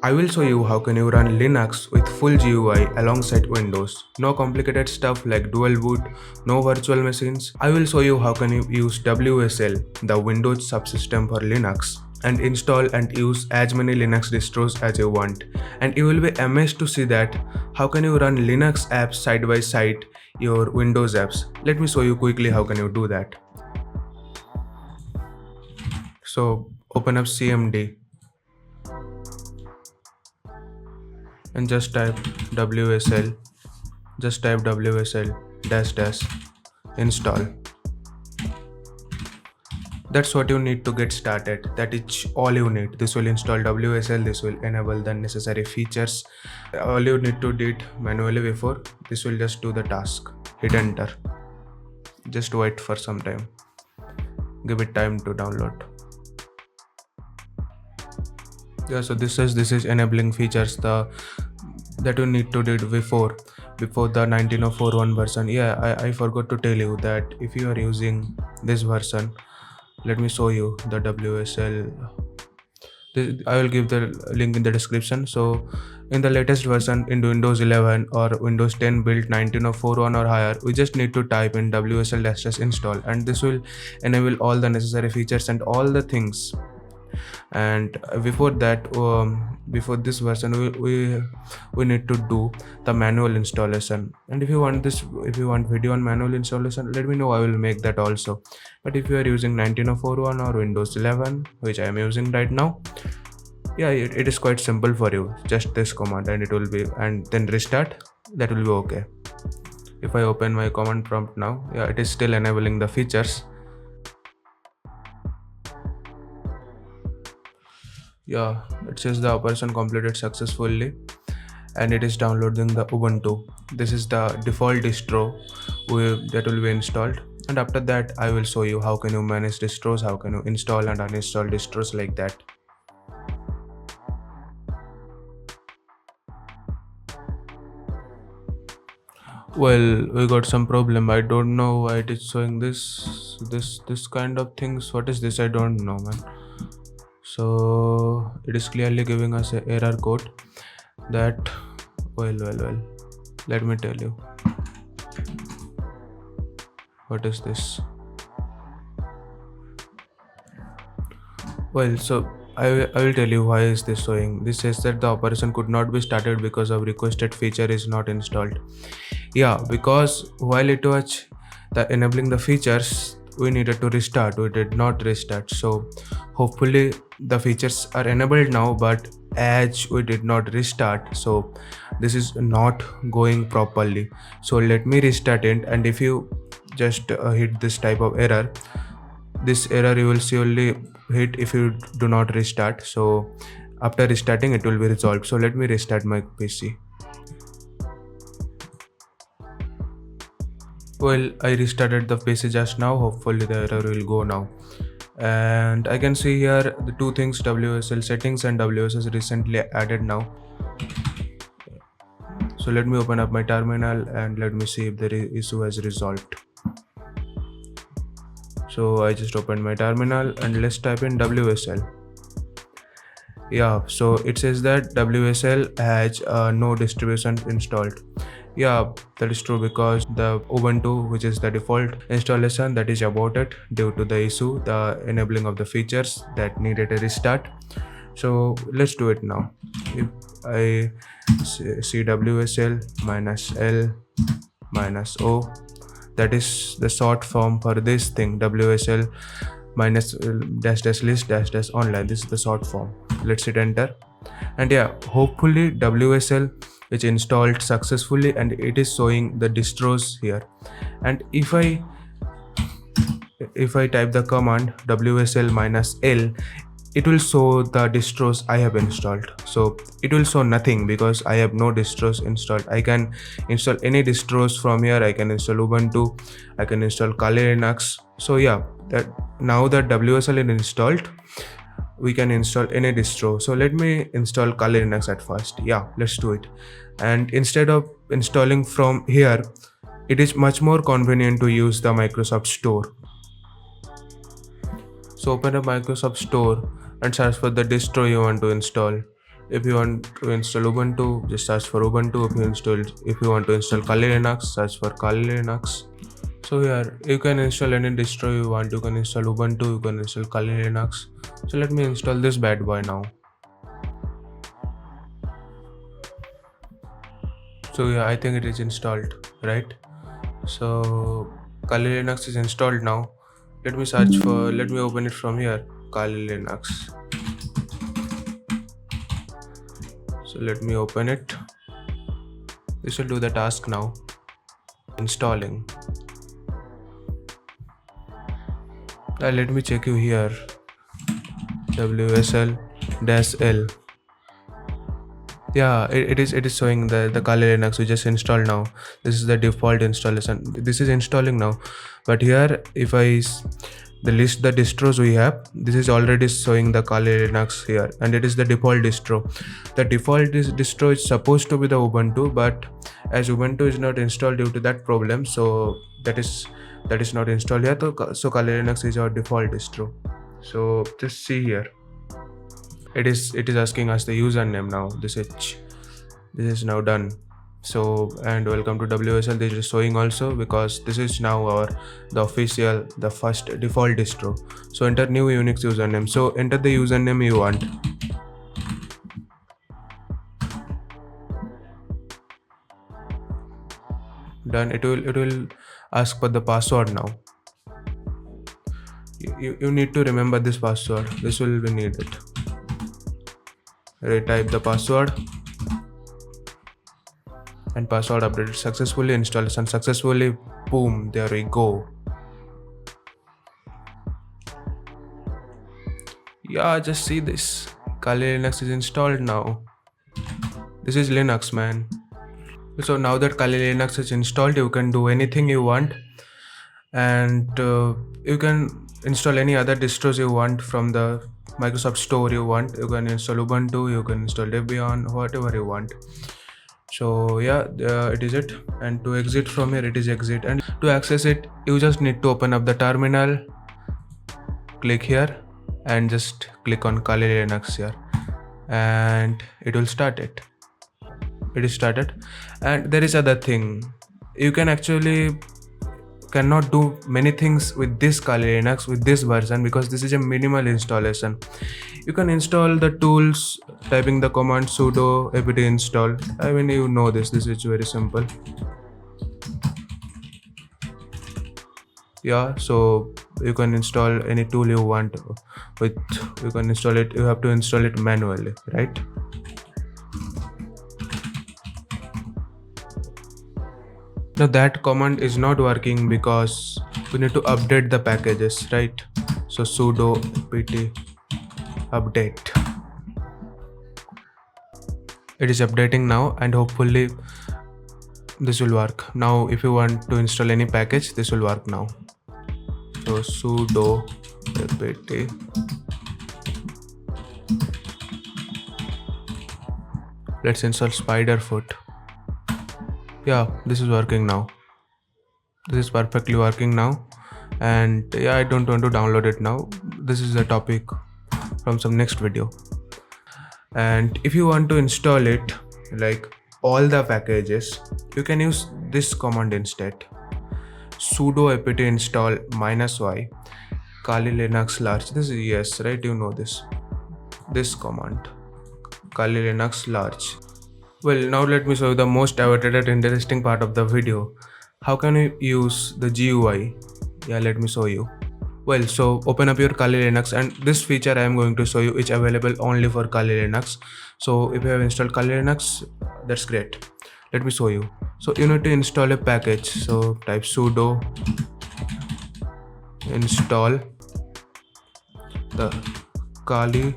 I will show you how can you run Linux with full GUI alongside Windows. No complicated stuff like dual boot, no virtual machines. I will show you how can you use WSL, the Windows Subsystem for Linux, and install and use as many Linux distros as you want. And you will be amazed to see that how can you run Linux apps side by side your Windows apps. Let me show you quickly how can you do that. So open up CMD and just type WSL dash dash install. That's what you need to get started. That is all you need. This will install WSL, this will enable the necessary features. All you need to do it manually before. This will just do the task. Hit enter. Just wait for some time. Give it time to download. Yeah, so this is enabling features that you need to do it before the 19.04.1 version. Yeah, I forgot to tell you that if you are using this version, let me show you the WSL. I will give the link in the description. So in the latest version in Windows 11 or Windows 10 build 19.04.1 or higher, we just need to type in WSL install, and this will enable all the necessary features and all the things. And before that, before this version, we need to do the manual installation. And if you want video on manual installation, let me know, I will make that also. But if you are using 19.04.1 or Windows 11, which I am using right now, yeah, it is quite simple for you. Just this command and it will be, and then restart, that will be okay. If I open my command prompt now, yeah, it is still enabling the features. Yeah, it says the operation completed successfully and it is downloading the Ubuntu. This is the default distro that will be installed, and after that I will show you how can you manage distros, how can you install and uninstall distros like that. Well, we got some problem. I don't know why it is showing this kind of things. What is this? I don't know, man. So it is clearly giving us an error code that, well, let me tell you. What is this? Well, so I will tell you why is this showing. This says that the operation could not be started because of requested feature is not installed. Yeah, because while it was enabling the features, we needed to restart. We did not restart. So hopefully the features are enabled now, but as we did not restart, so this is not going properly. So let me restart it, and if you just hit this type of error, this error you will see only hit if you do not restart. So after restarting it will be resolved. So let me restart my PC. Well, I restarted the PC just now. Hopefully the error will go now. And I can see here the two things, WSL settings and WSL recently added now. So let me open up my terminal and let me see if the issue has resolved. So I just opened my terminal and let's type in WSL. Yeah, so it says that WSL has no distribution installed. Yeah, that is true because the Ubuntu, which is the default installation, that is aborted due to the issue, the enabling of the features that needed a restart. So let's do it now. If I see WSL -L -O, that is the short form for this thing, WSL -list online. This is the short form. Let's hit enter, and yeah, hopefully WSL is installed successfully and it is showing the distros here. And if I type the command WSL -L, it will show the distros I have installed. So it will show nothing because I have no distros installed. I can install any distros from here. I can install Ubuntu, I can install Kali-win-kex. So yeah, that now that WSL is installed, we can install any distro. So let me install Kali-win-kex at first. Yeah, let's do it. And instead of installing from here, it is much more convenient to use the Microsoft Store. So open up Microsoft Store and search for the distro you want to install. If you want to install Ubuntu, just search for Ubuntu. If you want to install Kali Linux, search for Kali Linux. So here you can install any distro you want. You can install Ubuntu, you can install Kali Linux. So let me install this bad boy now. So yeah, I think it is installed, right? So Kali Linux is installed now. Let me open it from here, Kali Linux. So let me open it. This will do the task now. Installing. Let me check you here. WSL-L. Yeah, it is showing the Kali Linux we just installed now. This is the default installation. This is installing now. But here, if the list the distros we have, this is already showing the Kali Linux here, and it is the default distro. The default distro is supposed to be the Ubuntu, but as Ubuntu is not installed due to that problem, so that is not installed yet. So Kali Linux is our default distro. So just see here. It is asking us the username now. This is now done. So, and welcome to WSL. This is showing also because this is now the first default distro. So enter new Unix username. So enter the username you want. Done. It will ask for the password now. You need to remember this password. This will be needed. Retype the password. And password updated successfully. Installation successfully. Boom, there we go. Yeah, just see this. Kali Linux is installed now. This is Linux, man. So now that Kali Linux is installed, you can do anything you want, and you can install any other distros you want from the Microsoft Store you want. You can install Ubuntu, you can install Debian, whatever you want. So yeah, it is it. And to exit from here, it is exit. And to access it, you just need to open up the terminal, click here, and just click on Kali Linux here, and it will start it. It is started. And there is other thing. You cannot do many things with this Kali Linux with this version because this is a minimal installation. You can install the tools typing the command sudo apt install. I mean, you know this is very simple. Yeah, so you can install any tool you want you can install it. You have to install it manually, right? Now that command is not working because we need to update the packages, right? So sudo apt update. It is updating now, and hopefully this will work. Now if you want to install any package, this will work now. So sudo apt. Let's install Spiderfoot. Yeah, this is working now. This is perfectly working now. And yeah, I don't want to download it now. This is a topic from some next video. And if you want to install it, like all the packages, you can use this command instead. Sudo apt install -y kali linux large. This is yes, right? You know this command, kali linux large. Well, now let me show you the most awaited and interesting part of the video. How can you use the GUI? Yeah, let me show you. Well, so open up your Kali Linux, and this feature I am going to show you is available only for Kali Linux. So if you have installed Kali Linux, that's great. Let me show you. So you need to install a package. So type sudo install the kali-win-kex.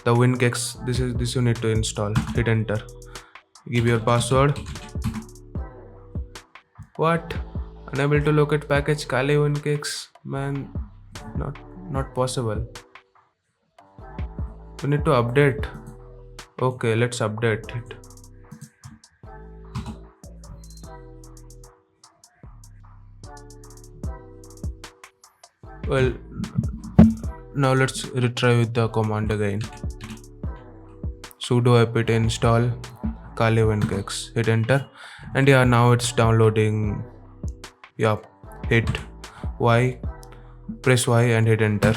The win-kex, this you need to install. Hit enter. Give your password. What? Unable to locate package kali-win-kex. Man, not possible. We need to update. Okay, let's update it. Well, Now let's retry with the command again. Sudo apt install kali-win-kex. Hit enter, and yeah, now it's downloading. Yeah, hit Y, press Y and hit enter.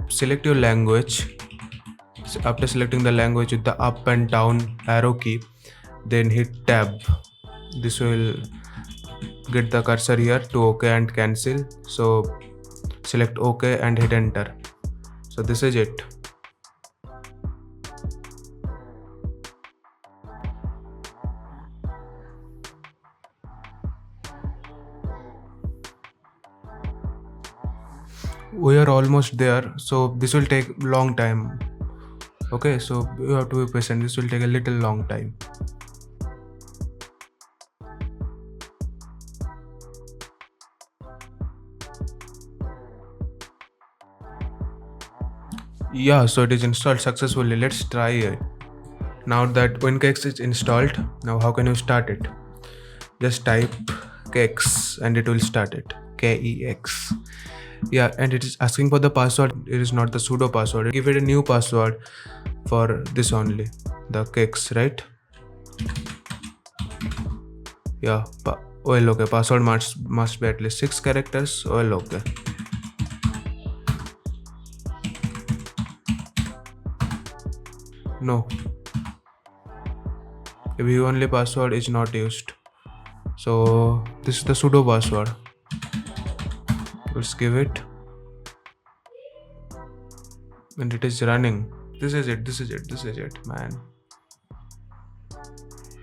Select your language. After selecting the language with the up and down arrow key, then hit tab. This will get the cursor here to OK and cancel. So select OK and hit enter. So this is it. We are almost there, so this will take long time. Okay, so you have to be patient. This will take a little long time. Yeah, so it is installed successfully. Let's try it. Now that WinKex is installed, now how can you start it? Just type kex and it will start it. KEX. Yeah, and it is asking for the password. It is not the sudo password. Give it a new password for this only, the kex, right? Yeah, well, okay, password must be at least 6 characters. Well, okay. No, view only password is not used. So this is the sudo password. Let's give it, and it is running. This is it, man.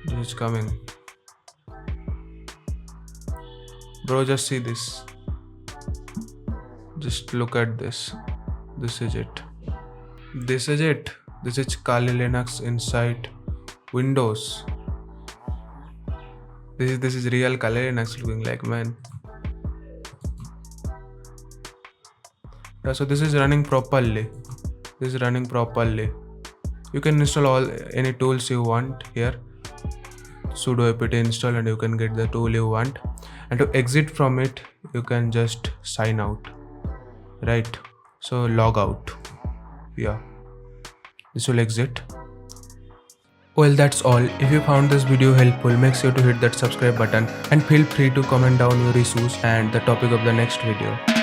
This is coming. Bro, just see this. Just look at this. This is it. This is Kali Linux inside Windows. This is real Kali Linux looking like, man. Yeah, so this is running properly. You can install any tools you want here. Sudo apt install and you can get the tool you want. And to exit from it, you can just sign out. Right? So log out. Yeah. This will exit. Well, that's all. If you found this video helpful, make sure to hit that subscribe button and feel free to comment down your issues and the topic of the next video.